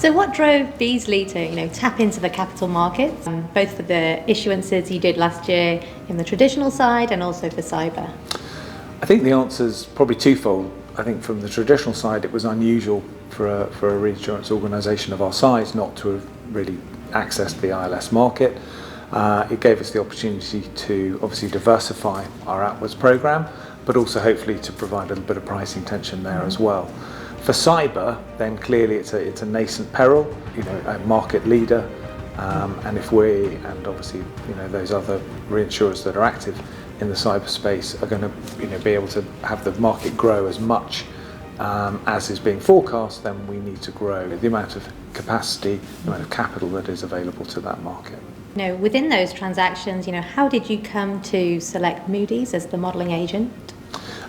So what drove Beazley to, tap into the capital markets, both for the issuances you did last year in the traditional side and also for cyber? I think the answer's probably twofold. I think from the traditional side, it was unusual for a reinsurance organisation of our size not to have really accessed the ILS market. It gave us the opportunity to obviously diversify our outwards programme, but also hopefully to provide a little bit of pricing tension there as well. For cyber, then clearly it's a nascent peril, a market leader, and if we and obviously those other reinsurers that are active in the cyberspace are going to be able to have the market grow as much as is being forecast, then we need to grow the amount of capacity, the amount of capital that is available to that market. Within those transactions, how did you come to select Moody's as the modelling agent?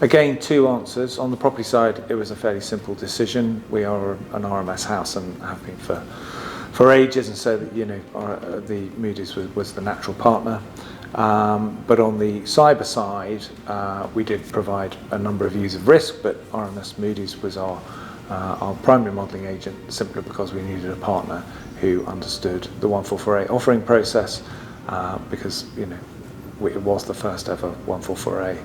Again, two answers. On the property side, it was a fairly simple decision. We are an RMS house and have been for ages, and so the Moody's was the natural partner. But on the cyber side, we did provide a number of views of risk, but RMS Moody's was our primary modelling agent, simply because we needed a partner who understood the 144A offering process, because it was the first ever 144A,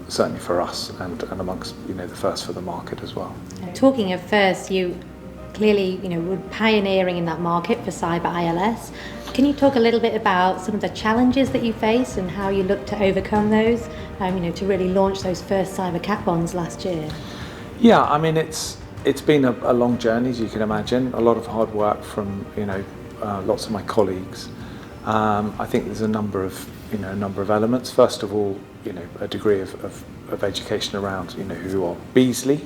certainly for us, and amongst the first for the market as well. Talking of first, you clearly were pioneering in that market for cyber ILS. Can you talk a little bit about some of the challenges that you face and how you look to overcome those, to really launch those first cyber cat bonds last year? Yeah, I mean it's been a long journey, as you can imagine. A lot of hard work from lots of my colleagues. I think there's a number of elements. First of all, a degree of education around who are Beazley,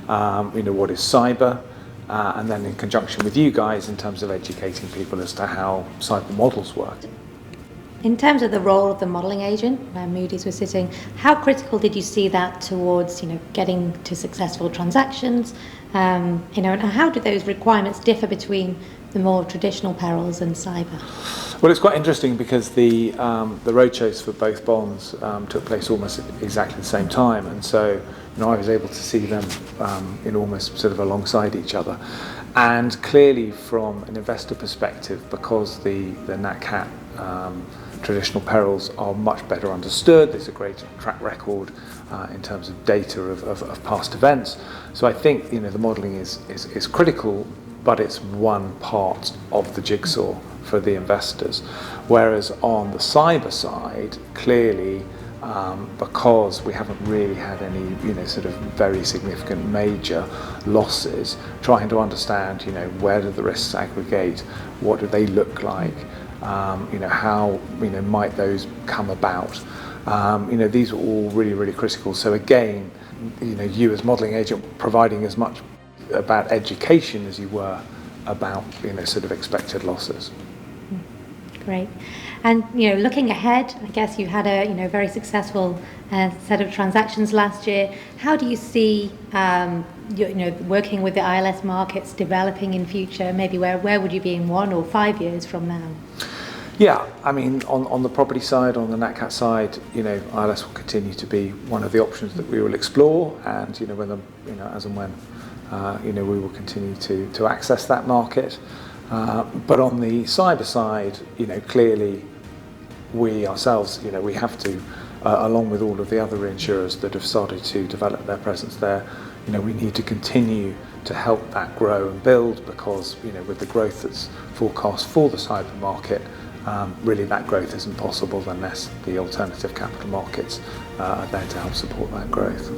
what is cyber. And then in conjunction with you guys in terms of educating people as to how cyber models work. In terms of the role of the modelling agent, where Moody's was sitting, how critical did you see that towards getting to successful transactions? And how do those requirements differ between the more traditional perils and cyber? Well, it's quite interesting because the roadshows for both bonds took place almost at exactly the same time, and so I was able to see them in almost sort of alongside each other. And clearly, from an investor perspective, because the Nat Cat traditional perils are much better understood, there's a greater track record in terms of data of past events. So I think the modelling is critical, but it's one part of the jigsaw for the investors. Whereas on the cyber side, clearly, because we haven't really had any sort of very significant major losses, trying to understand where do the risks aggregate, what do they look like, how might those come about. These are all really critical. So again, you as modelling agent providing as much about education as you were about sort of expected losses. Great. And looking ahead, I guess you had a very successful set of transactions last year. How do you see working with the ILS markets developing in future? Maybe where would you be in 1 or 5 years from now? Yeah, I mean on the property side, on the Nat Cat side, ILS will continue to be one of the options that we will explore, and as and when we will continue to access that market. But on the cyber side, clearly we ourselves, we have to, along with all of the other reinsurers that have started to develop their presence there, we need to continue to help that grow and build, because with the growth that's forecast for the cyber market, really that growth isn't possible unless the alternative capital markets are there to help support that growth.